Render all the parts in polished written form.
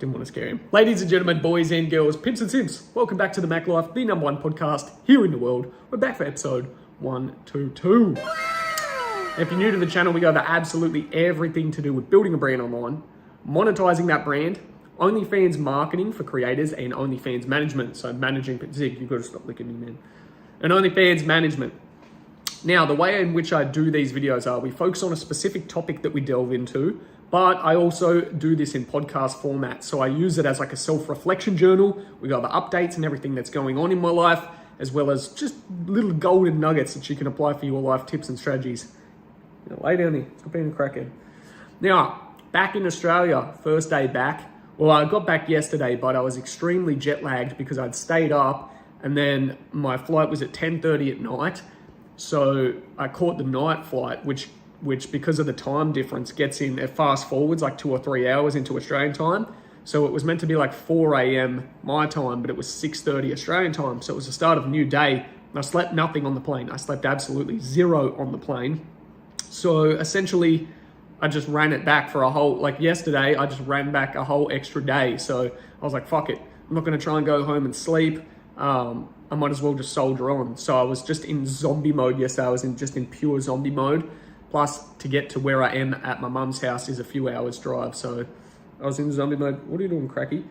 Didn't want to scare him. Ladies and gentlemen, boys and girls, pimps and simps, welcome back to The Mac Life, the #1 podcast here in the world. We're back for episode 122. If you're new to the channel, we go over absolutely everything to do with building a brand online, monetizing that brand, Onlyfans marketing for creators, and Onlyfans management. So managing, Zig, you've got to stop licking me, man. And Onlyfans management. Now, the way in which I do these videos are we focus on a specific topic that we delve into, but I also do this in podcast format. So I use it as like a self-reflection journal. We go over updates and everything that's going on in my life, as well as just little golden nuggets that you can apply for your life tips and strategies. You know, lay down here, stop being a crackhead. Now, back in Australia, first day back. Well, I got back yesterday, but I was extremely jet lagged because I'd stayed up and then my flight was at 10:30 at night. So I caught the night flight, which because of the time difference gets in, it fast forwards like 2 or 3 hours into Australian time. So it was meant to be like 4 a.m. my time, but it was 6:30 Australian time. So it was the start of a new day. And I slept nothing on the plane. I slept absolutely zero on the plane. So essentially, I just ran it back for a whole, like yesterday, I just ran back a whole extra day. So I was like, fuck it. I'm not going to try and go home and sleep. I might as well just soldier on. So I was just in zombie mode yesterday. I was just in pure zombie mode. Plus, to get to where I am at my mum's house is a few hours drive. So I was in zombie mode. What are you doing, Cracky?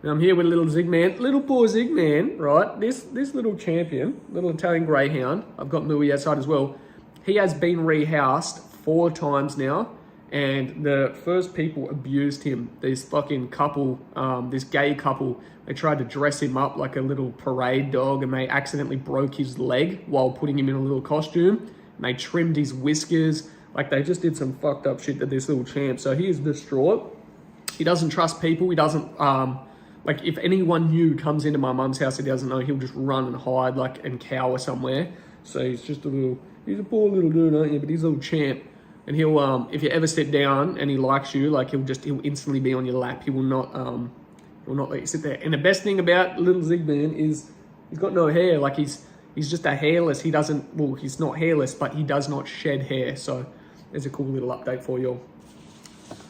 Now I'm here with little Zigman. Little poor Zigman, right? This little champion, little Italian greyhound. I've got Mooey outside as well. He has been rehoused 4 times now. And the first people abused him. This fucking couple, this gay couple, they tried to dress him up like a little parade dog and they accidentally broke his leg while putting him in a little costume. And they trimmed his whiskers. Like they just did some fucked up shit to this little champ. So he is distraught. He doesn't trust people. He doesn't, like if anyone new comes into my mum's house he doesn't know, he'll just run and hide like and cower somewhere. So he's just he's a poor little dude, aren't you? But he's a little champ. And he'll, if you ever sit down and he likes you, like he'll instantly be on your lap. He will not let you sit there. And the best thing about little Zigman is he's got no hair. Like he's just a hairless. He's not hairless, but he does not shed hair. So there's a cool little update for you all.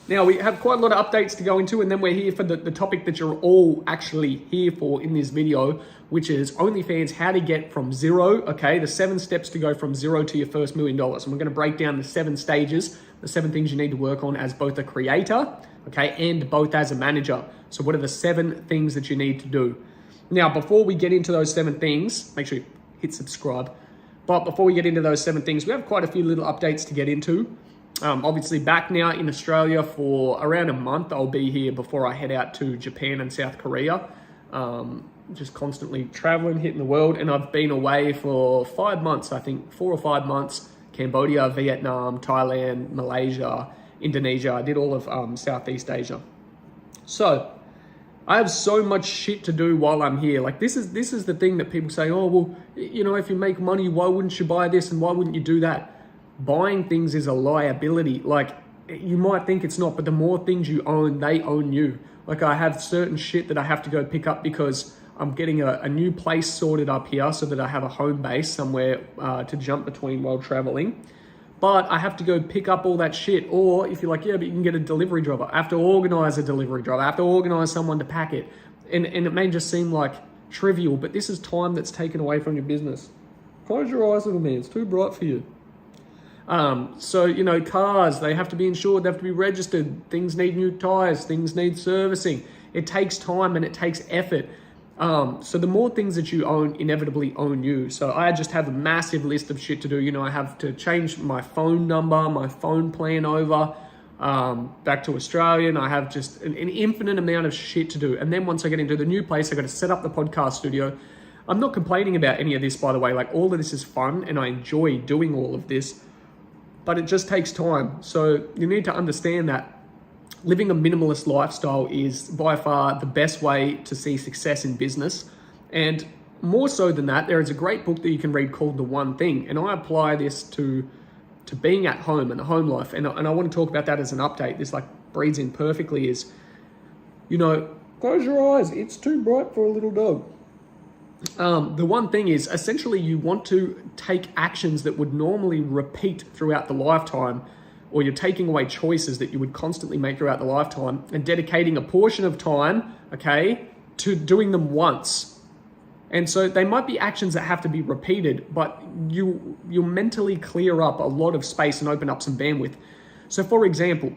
Now we have quite a lot of updates to go into, and then we're here for the topic that you're all actually here for in this video, which is OnlyFans, how to get from zero, okay, the 7 steps to go from zero to your first $1 million. And we're going to break down the 7 stages, the 7 things you need to work on as both a creator, okay, and both as a manager. So what are the 7 things that you need to do? Now, before we get into those 7 things, make sure you hit subscribe. But before we get into those 7 things, we have quite a few little updates to get into. Obviously back now in Australia for around a month. I'll be here before I head out to Japan and South Korea. Just constantly traveling, hitting the world. And I've been away for 5 months, I think 4 or 5 months. Cambodia, Vietnam, Thailand, Malaysia, Indonesia. I did all of Southeast Asia. So I have so much shit to do while I'm here. Like this is the thing that people say, oh, well, you know, if you make money, why wouldn't you buy this? And why wouldn't you do that? Buying things is a liability. Like you might think it's not, but the more things you own, they own you. Like I have certain shit that I have to go pick up because I'm getting a new place sorted up here so that I have a home base somewhere to jump between while traveling. But I have to go pick up all that shit. Or if you're like, yeah, but you can get a delivery driver. I have to organize a delivery driver. I have to organize someone to pack it. And it may just seem like trivial, but this is time that's taken away from your business. Close your eyes, little man. It's too bright for you. So, you know, cars, they have to be insured, they have to be registered, things need new tires, things need servicing. It takes time and it takes effort. So the more things that you own inevitably own you. So I just have a massive list of shit to do. You know, I have to change my phone number, my phone plan over, back to Australia, and I have just an infinite amount of shit to do. And then once I get into the new place, I got to set up the podcast studio. I'm not complaining about any of this, by the way. Like all of this is fun and I enjoy doing all of this. But it just takes time. So you need to understand that living a minimalist lifestyle is by far the best way to see success in business. And more so than that, there is a great book that you can read called The One Thing. And I apply this to being at home and the home life. And I want to talk about that as an update. This like breeds in perfectly is, you know, close your eyes. It's too bright for a little dog. The one thing is essentially you want to take actions that would normally repeat throughout the lifetime or you're taking away choices that you would constantly make throughout the lifetime and dedicating a portion of time, okay, to doing them once. And so they might be actions that have to be repeated, but you'll mentally clear up a lot of space and open up some bandwidth. So for example,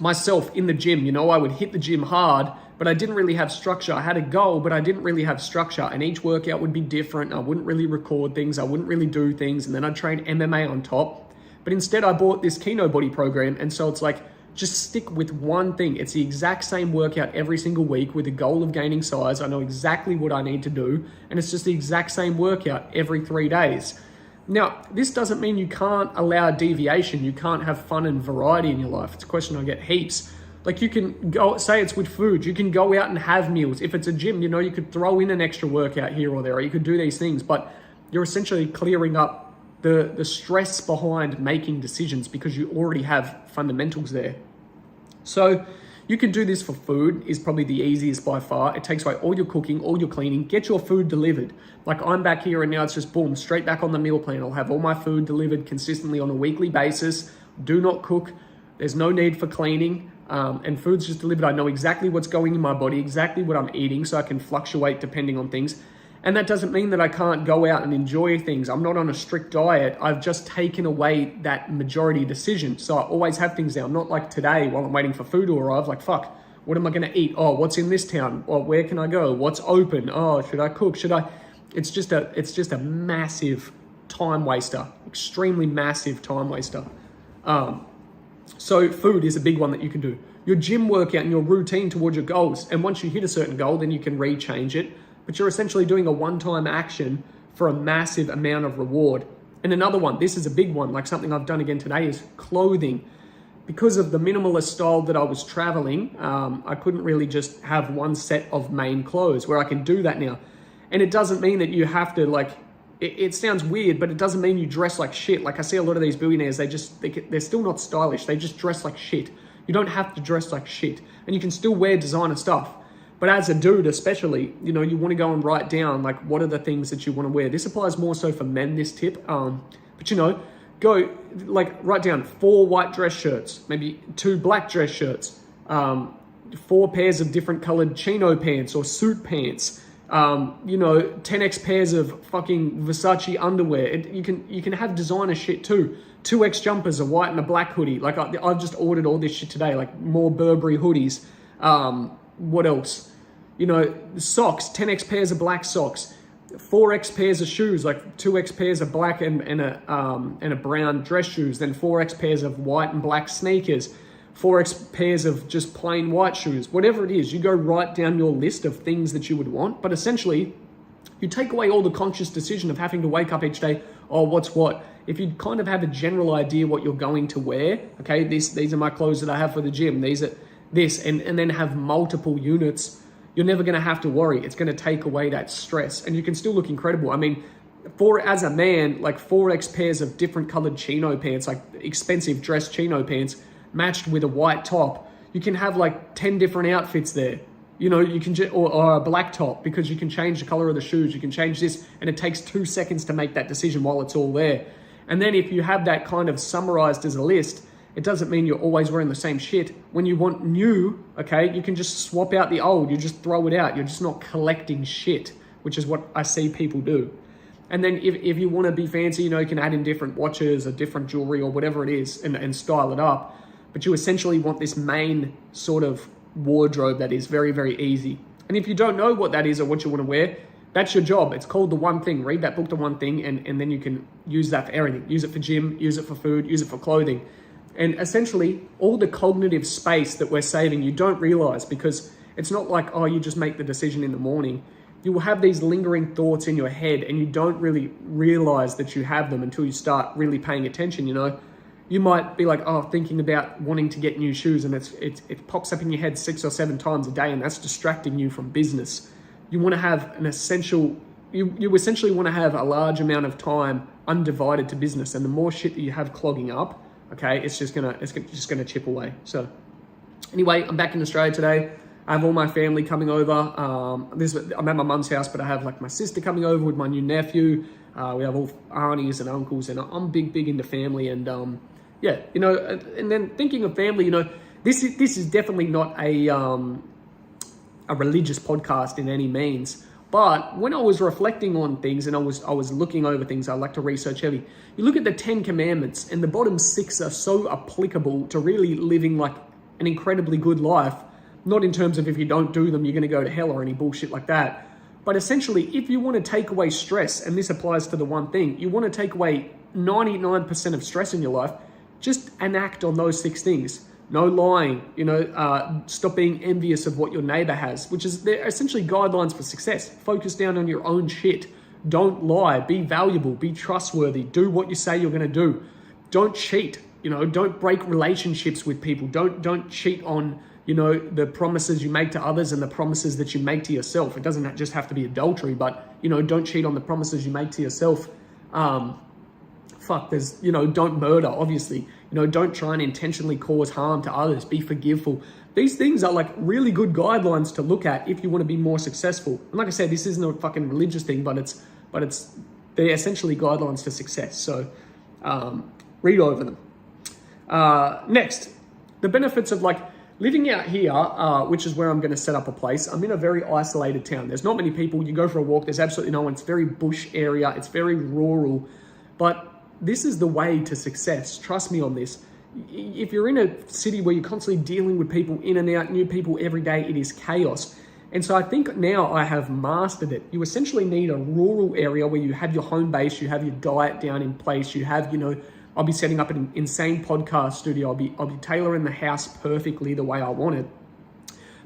myself in the gym, I would hit the gym hard, but I didn't really have structure. I had a goal, but I didn't really have structure. And each workout would be different. I wouldn't really record things. I wouldn't really do things. And then I'd train MMA on top. But instead I bought this Kino Body program. And so it's like, just stick with one thing. It's the exact same workout every single week with the goal of gaining size. I know exactly what I need to do. And it's just the exact same workout every 3 days. Now, this doesn't mean you can't allow deviation. You can't have fun and variety in your life. It's a question I get heaps. Like you can go, say it's with food, you can go out and have meals. If it's a gym, you could throw in an extra workout here or there, or you could do these things, but you're essentially clearing up the stress behind making decisions because you already have fundamentals there. So you can do this for food, is probably the easiest by far. It takes away all your cooking, all your cleaning, get your food delivered. Like I'm back here and now it's just boom, straight back on the meal plan. I'll have all my food delivered consistently on a weekly basis. Do not cook. There's no need for cleaning. And food's just delivered. I know exactly what's going in my body, exactly what I'm eating, so I can fluctuate depending on things. And that doesn't mean that I can't go out and enjoy things. I'm not on a strict diet. I've just taken away that majority decision. So I always have things there. I'm not like today while I'm waiting for food to arrive, like, fuck, what am I going to eat? Oh, what's in this town? Or where can I go? What's open? Oh, should I cook? It's just a massive time waster, extremely massive time waster. So food is a big one that you can do. Your gym workout and your routine towards your goals. And once you hit a certain goal, then you can rechange it. But you're essentially doing a one-time action for a massive amount of reward. And another one, this is a big one, like something I've done again today, is clothing. Because of the minimalist style that I was traveling, I couldn't really just have one set of main clothes, where I can do that now. And it doesn't mean that you have to it sounds weird, but it doesn't mean you dress like shit. Like I see a lot of these billionaires, they're still not stylish. They just dress like shit. You don't have to dress like shit. And you can still wear designer stuff. But as a dude especially, you want to go and write down like what are the things that you want to wear. This applies more so for men, this tip. But go like write down 4 white dress shirts, maybe 2 black dress shirts, 4 pairs of different colored chino pants or suit pants, 10x pairs of fucking Versace underwear. You can have designer shit too. 2x jumpers, a white and a black hoodie. Like I've just ordered all this shit today, like more Burberry hoodies. What else? Socks, 10x pairs of black socks, 4x pairs of shoes, like 2x pairs of black and a brown dress shoes, then 4x pairs of white and black sneakers, 4x pairs of just plain white shoes, whatever it is. You go write down your list of things that you would want, but essentially you take away all the conscious decision of having to wake up each day, oh, what's what? If you kind of have a general idea what you're going to wear, okay, these are my clothes that I have for the gym, these are this, and then have multiple units, you're never going to have to worry. It's going to take away that stress, and you can still look incredible. I mean, as a man, like 4x pairs of different colored chino pants, like expensive dress chino pants, matched with a white top, you can have like 10 different outfits there. You can or a black top, because you can change the color of the shoes, you can change this, and it takes 2 seconds to make that decision while it's all there. And then if you have that kind of summarized as a list, it doesn't mean you're always wearing the same shit. When you want new, okay, you can just swap out the old, you just throw it out. You're just not collecting shit, which is what I see people do. And then if you want to be fancy, you can add in different watches or different jewelry or whatever it is and style it up. But you essentially want this main sort of wardrobe that is very, very easy. And if you don't know what that is or what you want to wear, that's your job. It's called The One Thing. Read that book, The One Thing, and then you can use that for everything. Use it for gym, use it for food, use it for clothing. And essentially, all the cognitive space that we're saving, you don't realize, because it's not like, oh, you just make the decision in the morning. You will have these lingering thoughts in your head, and you don't really realize that you have them until you start really paying attention. You might be like, oh, thinking about wanting to get new shoes, and it pops up in your head 6 or 7 times a day, and that's distracting you from business. You want to have an essential, you essentially want to have a large amount of time undivided to business, and the more shit that you have clogging up, okay, it's just gonna chip away. So anyway, I'm back in Australia today. I have all my family coming over. I'm at my mum's house, but I have like my sister coming over with my new nephew. We have all aunties and uncles, and I'm big into family. And Yeah, and then thinking of family, this is definitely not a religious podcast in any means. But when I was reflecting on things and I was looking over things, I like to research heavy. You look at the 10 commandments and the bottom 6 are so applicable to really living like an incredibly good life. Not in terms of if you don't do them, you're going to go to hell or any bullshit like that. But essentially, if you want to take away stress, and this applies to the one thing, you want to take away 99% of stress in your life, just enact on those 6 things. No lying, stop being envious of what your neighbor has, which is, they're essentially guidelines for success. Focus down on your own shit. Don't lie, be valuable, be trustworthy, do what you say you're going to do. Don't cheat, don't break relationships with people. Don't cheat on, the promises you make to others and the promises that you make to yourself. It doesn't just have to be adultery, but, don't cheat on the promises you make to yourself. Don't murder, obviously. Don't try and intentionally cause harm to others. Be forgiveful. These things are like really good guidelines to look at if you want to be more successful. And like I said, this isn't a fucking religious thing, but they're essentially guidelines to success. So read over them. Next, the benefits of like living out here, which is where I'm going to set up a place. I'm in a very isolated town. There's not many people. You go for a walk, there's absolutely no one. It's very bush area. It's very rural. But this is the way to success. Trust me on this. If you're in a city where you're constantly dealing with people in and out, new people every day, it is chaos. And so I think now I have mastered it. You essentially need a rural area where you have your home base, you have your diet down in place, you have, I'll be setting up an insane podcast studio. I'll be tailoring the house perfectly the way I want it.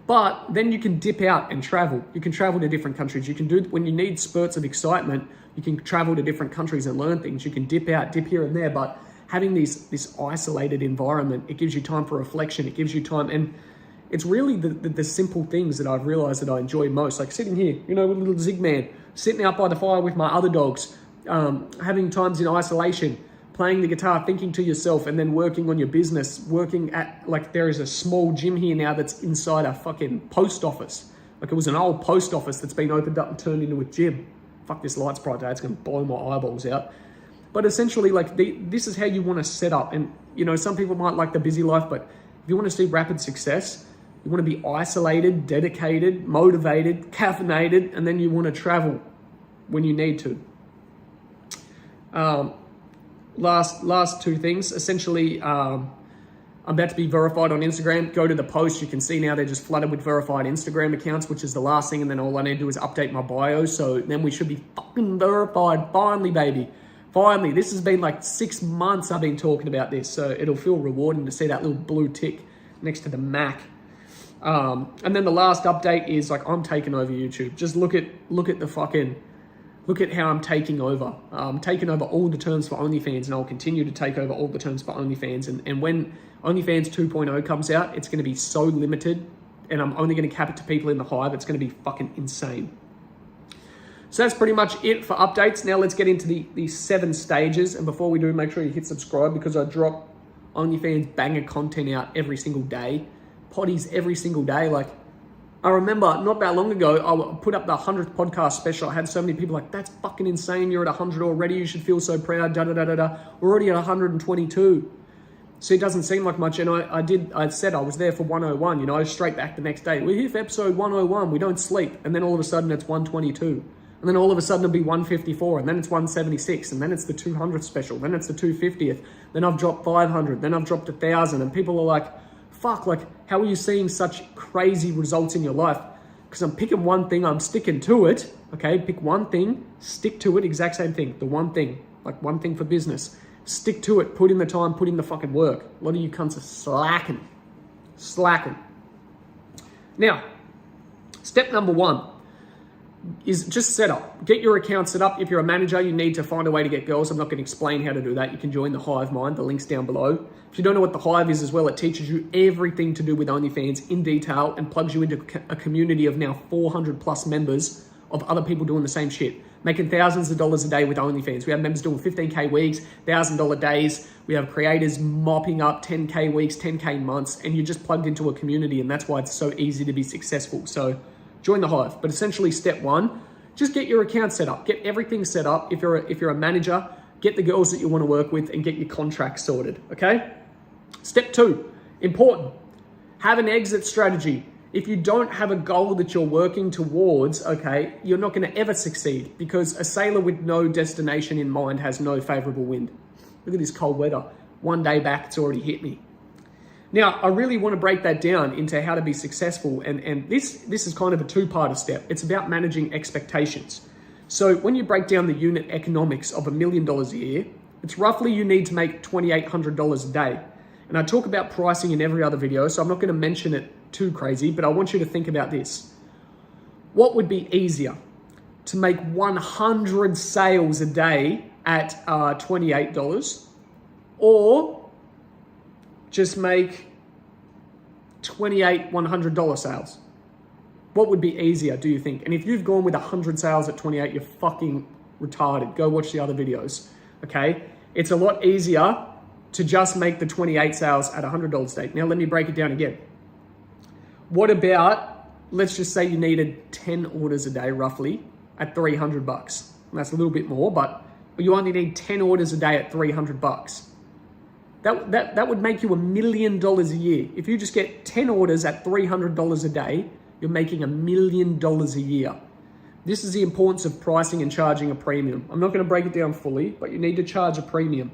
But then you can dip out and travel. You can travel to different countries. You can do, when you need spurts of excitement, you can travel to different countries and learn things. You can dip out, dip here and there, but having this isolated environment, it gives you time for reflection. It gives you time, and it's really the simple things that I've realized that I enjoy most. Like sitting here, with a little Zig man, sitting out by the fire with my other dogs, having times in isolation, playing the guitar, thinking to yourself, and then working on your business, working at, like, there is a small gym here now that's inside a fucking post office. Like, it was an old post office that's been opened up and turned into a gym. Fuck, this light's bright today, it's gonna blow my eyeballs out. But essentially, like, this is how you want to set up. And, some people might like the busy life, but if you want to see rapid success, you want to be isolated, dedicated, motivated, caffeinated, and then you want to travel when you need to. Last 2 things. Essentially, I'm about to be verified on Instagram. Go to the post. You can see now they're just flooded with verified Instagram accounts, which is the last thing. And then all I need to do is update my bio. So then we should be fucking verified. Finally, baby. Finally. This has been like 6 months I've been talking about this. So it'll feel rewarding to see that little blue tick next to the Mac. And then the last update is like I'm taking over YouTube. Just look at how I'm taking over. I'm taking over all the terms for Onlyfans, and I'll continue to take over all the terms for Onlyfans. And when Onlyfans 2.0 comes out, it's going to be so limited, and I'm only going to cap it to people in the hive. It's going to be fucking insane. So that's pretty much it for updates. Now let's get into the 7 stages. And before we do, make sure you hit subscribe, because I drop Onlyfans banger content out every single day. Potties every single day. Like, I remember not that long ago, I put up the 100th podcast special. I had so many people like, that's fucking insane. You're at 100 already. You should feel so proud. We're already at 122. So it doesn't seem like much. And I said I was there for 101, straight back the next day. We're here for episode 101. We don't sleep. And then all of a sudden it's 122. And then all of a sudden it'll be 154. And then it's 176. And then it's the 200th special. Then it's the 250th. Then I've dropped 500. Then I've dropped 1,000. And people are like, fuck, like, how are you seeing such crazy results in your life? Because I'm picking one thing, I'm sticking to it. Okay, pick one thing, stick to it, exact same thing. The one thing, like one thing for business. Stick to it, put in the time, put in the fucking work. A lot of you cunts are slacking. Now, step number 1 is just set up. Get your account set up. If you're a manager, you need to find a way to get girls. I'm not going to explain how to do that. You can join the Hive Mind. The link's down below. If you don't know what the Hive is as well, it teaches you everything to do with OnlyFans in detail and plugs you into a community of now 400 plus members of other people doing the same shit, making thousands of dollars a day with OnlyFans. We have members doing 15K weeks, $1,000 days. We have creators mopping up 10K weeks, 10K months, and you're just plugged into a community, and that's why it's so easy to be successful. So join the Hive. But essentially step 1, just get your account set up. Get everything set up. If you're a manager, get the girls that you want to work with, and get your contract sorted, okay? Step 2, important. Have an exit strategy. If you don't have a goal that you're working towards, okay, you're not going to ever succeed, because a sailor with no destination in mind has no favorable wind. Look at this cold weather. One day back, it's already hit me. Now, I really want to break that down into how to be successful. And this is kind of a two-parter step. It's about managing expectations. So when you break down the unit economics of $1 million a year, it's roughly you need to make $2,800 a day. And I talk about pricing in every other video, so I'm not going to mention it too crazy, but I want you to think about this. What would be easier? To make 100 sales a day at $28, or just make 28 $100 sales? What would be easier, do you think? And if you've gone with 100 sales at 28, you're fucking retarded. Go watch the other videos, okay? It's a lot easier to just make the 28 sales at $100 a day. Now, let me break it down again. What about, let's just say you needed 10 orders a day, roughly, at $300. And that's a little bit more, but you only need 10 orders a day at $300. That would make you $1 million a year. If you just get 10 orders at $300 a day, you're making $1 million a year. This is the importance of pricing and charging a premium. I'm not going to break it down fully, but you need to charge a premium.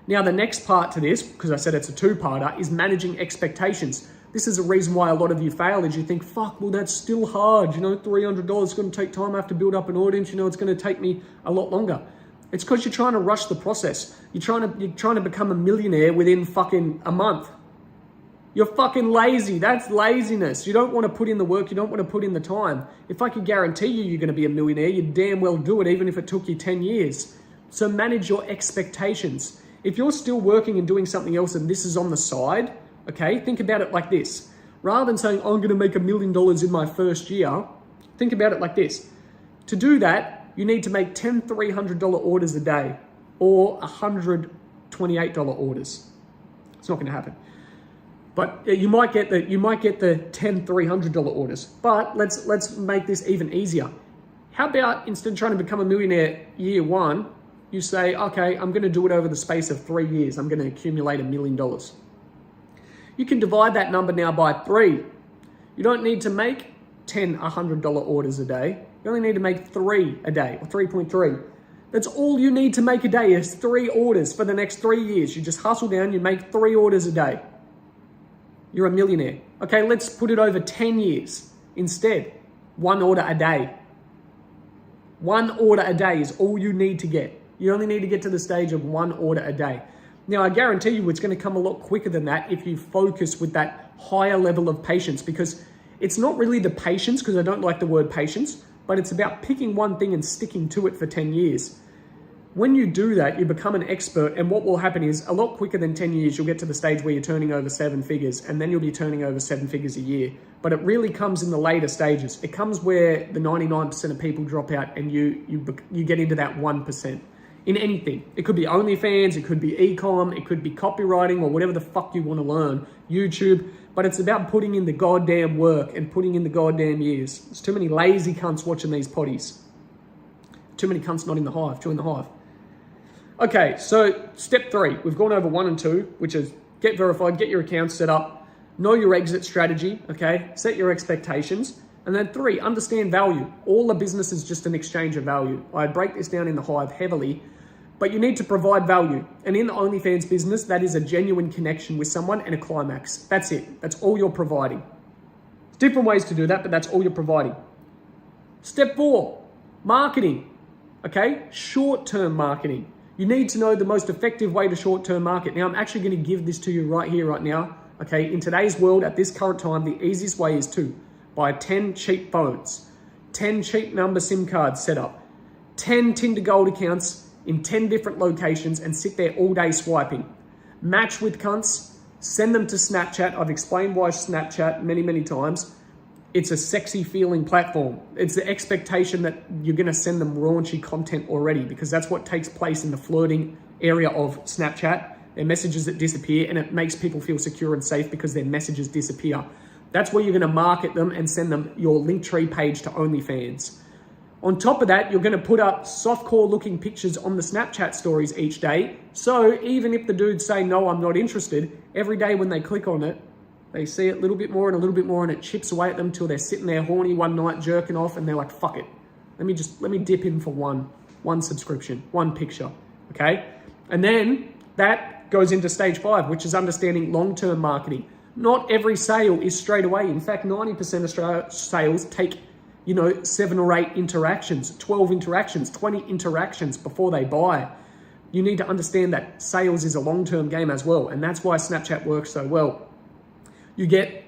Now, the next part to this, because I said it's a two-parter, is managing expectations. This is a reason why a lot of you fail, is you think, fuck, well, that's still hard. You know, $300 is going to take time. I have to build up an audience. You know, it's going to take me a lot longer. It's because you're trying to rush the process. You're trying to become a millionaire within fucking a month. You're fucking lazy. That's laziness. You don't want to put in the work. You don't want to put in the time. If I could guarantee you're going to be a millionaire, you'd damn well do it, even if it took you 10 years. So manage your expectations. If you're still working and doing something else and this is on the side, okay, think about it like this. Rather than saying, I'm going to make $1 million in my first year, think about it like this. To do that, you need to make 10 $300 orders a day or 100 $28 orders. It's not going to happen. But you might get the 10 $300 orders. But let's make this even easier. How about instead of trying to become a millionaire year one, you say, okay, I'm going to do it over the space of 3 years. I'm going to accumulate $1 million. You can divide that number now by 3. You don't need to make 10 $100 orders a day. You only need to make 3 a day, or 3.3. That's all you need to make a day is 3 orders for the next 3 years. You just hustle down, you make 3 orders a day. You're a millionaire. Okay, let's put it over 10 years. Instead, 1 order a day. 1 order a day is all you need to get. You only need to get to the stage of 1 order a day. Now, I guarantee you it's going to come a lot quicker than that if you focus with that higher level of patience, because it's not really the patience, because I don't like the word patience, but it's about picking one thing and sticking to it for 10 years. When you do that, you become an expert, and what will happen is a lot quicker than 10 years, you'll get to the stage where you're turning over 7 figures, and then you'll be turning over 7 figures a year. But it really comes in the later stages. It comes where the 99% of people drop out and you get into that 1%. In anything. It could be Onlyfans, it could be e-com, it could be copywriting, or whatever the fuck you want to learn, YouTube, but it's about putting in the goddamn work and putting in the goddamn years. There's too many lazy cunts watching these potties. Too many cunts not in the hive, join the hive. Okay, so step 3, we've gone over 1 and 2, which is get verified, get your account set up, know your exit strategy, okay, set your expectations. And then 3, understand value. All the business is just an exchange of value. I break this down in the hive heavily, but you need to provide value. And in the OnlyFans business, that is a genuine connection with someone and a climax. That's it. That's all you're providing. There's different ways to do that, but that's all you're providing. Step 4, marketing. Okay, short-term marketing. You need to know the most effective way to short-term market. Now, I'm actually going to give this to you right here, right now. Okay, in today's world, at this current time, the easiest way is to buy 10 cheap phones, 10 cheap number SIM cards set up, 10 Tinder Gold accounts in 10 different locations and sit there all day swiping. Match with cunts, send them to Snapchat. I've explained why Snapchat many, many times. It's a sexy feeling platform. It's the expectation that you're gonna send them raunchy content already, because that's what takes place in the flirting area of Snapchat. They're messages that disappear, and it makes people feel secure and safe because their messages disappear. That's where you're gonna market them and send them your Linktree page to OnlyFans. On top of that, you're going to put up softcore looking pictures on the Snapchat stories each day. So even if the dudes say, no, I'm not interested, every day when they click on it, they see it a little bit more and a little bit more, and it chips away at them till they're sitting there horny one night jerking off, and they're like, fuck it. Let me dip in for one subscription, one picture, okay? And then that goes into stage 5, which is understanding long-term marketing. Not every sale is straight away. In fact, 90% of sales take 7 or 8 interactions, 12 interactions, 20 interactions before they buy. You need to understand that sales is a long-term game as well. And that's why Snapchat works so well. You get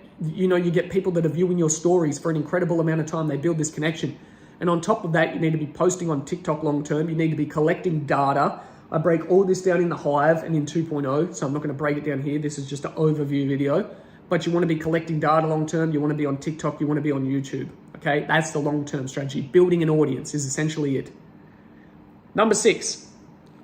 people that are viewing your stories for an incredible amount of time. They build this connection. And on top of that, you need to be posting on TikTok long-term. You need to be collecting data. I break all this down in the Hive and in 2.0. So I'm not going to break it down here. This is just an overview video. But you want to be collecting data long-term. You want to be on TikTok. You want to be on YouTube. Okay, that's the long-term strategy. Building an audience is essentially it. Number 6,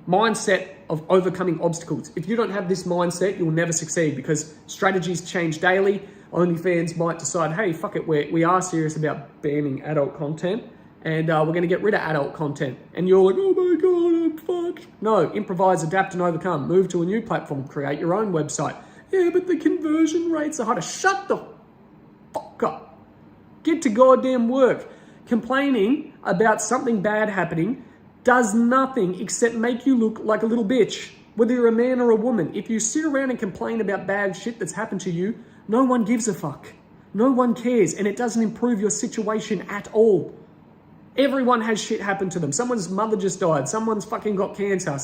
mindset of overcoming obstacles. If you don't have this mindset, you'll never succeed because strategies change daily. Onlyfans might decide, hey, fuck it, we are serious about banning adult content and we're going to get rid of adult content. And you're like, oh my God, I'm fucked. No, improvise, adapt, and overcome. Move to a new platform. Create your own website. Yeah, but the conversion rates are higher. Shut the fuck up. Get to goddamn work. Complaining about something bad happening does nothing except make you look like a little bitch. Whether you're a man or a woman, if you sit around and complain about bad shit that's happened to you, no one gives a fuck. No one cares, and it doesn't improve your situation at all. Everyone has shit happen to them. Someone's mother just died. Someone's fucking got cancer.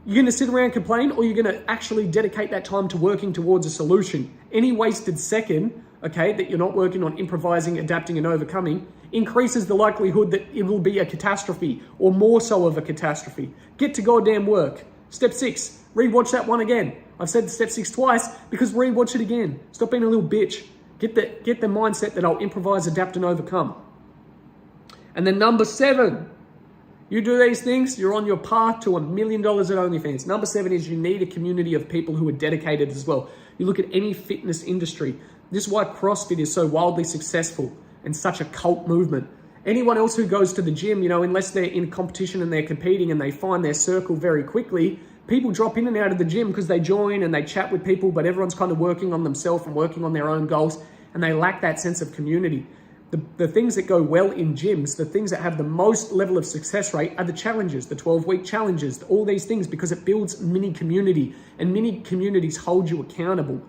You're going to sit around and complain, or you're going to actually dedicate that time to working towards a solution. Any wasted second, okay, that you're not working on improvising, adapting, and overcoming increases the likelihood that it will be a catastrophe, or more so of a catastrophe. Get to goddamn work. Step 6, rewatch that one again. I've said step 6 twice because rewatch it again. Stop being a little bitch. Get the mindset that I'll improvise, adapt, and overcome. And then number 7, you do these things, you're on your path to $1 million at OnlyFans. Number 7 is you need a community of people who are dedicated as well. You look at any fitness industry. This is why CrossFit is so wildly successful and such a cult movement. Anyone else who goes to the gym, unless they're in competition and they're competing and they find their circle very quickly, people drop in and out of the gym because they join and they chat with people, but everyone's kind of working on themselves and working on their own goals, and they lack that sense of community. The things that go well in gyms, the things that have the most level of success rate are the challenges, the 12-week challenges, all these things, because it builds mini community, and mini communities hold you accountable.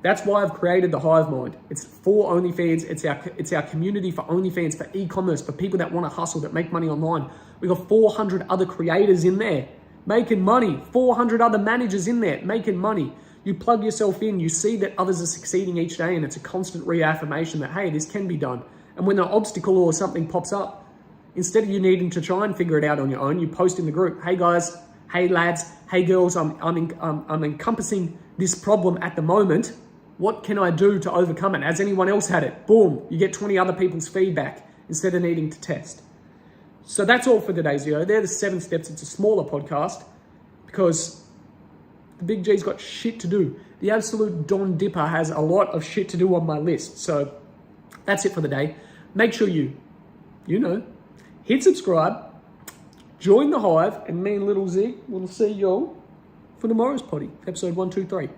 That's why I've created the Hive Mind. It's for OnlyFans. It's our community for OnlyFans, for e-commerce, for people that want to hustle, that make money online. We've got 400 other creators in there making money, 400 other managers in there making money. You plug yourself in, you see that others are succeeding each day, and it's a constant reaffirmation that, hey, this can be done. And when an obstacle or something pops up, instead of you needing to try and figure it out on your own, you post in the group, hey guys, hey lads, hey girls, I'm encompassing this problem at the moment. What can I do to overcome it? Has anyone else had it? Boom, you get 20 other people's feedback instead of needing to test. So that's all for today's video. They're the 7 steps. It's a smaller podcast because the Big G's got shit to do. The absolute Don Dipper has a lot of shit to do on my list. So that's it for the day. Make sure you hit subscribe, join the Hive, and me and Little Z will see you all for tomorrow's potty, episode 123.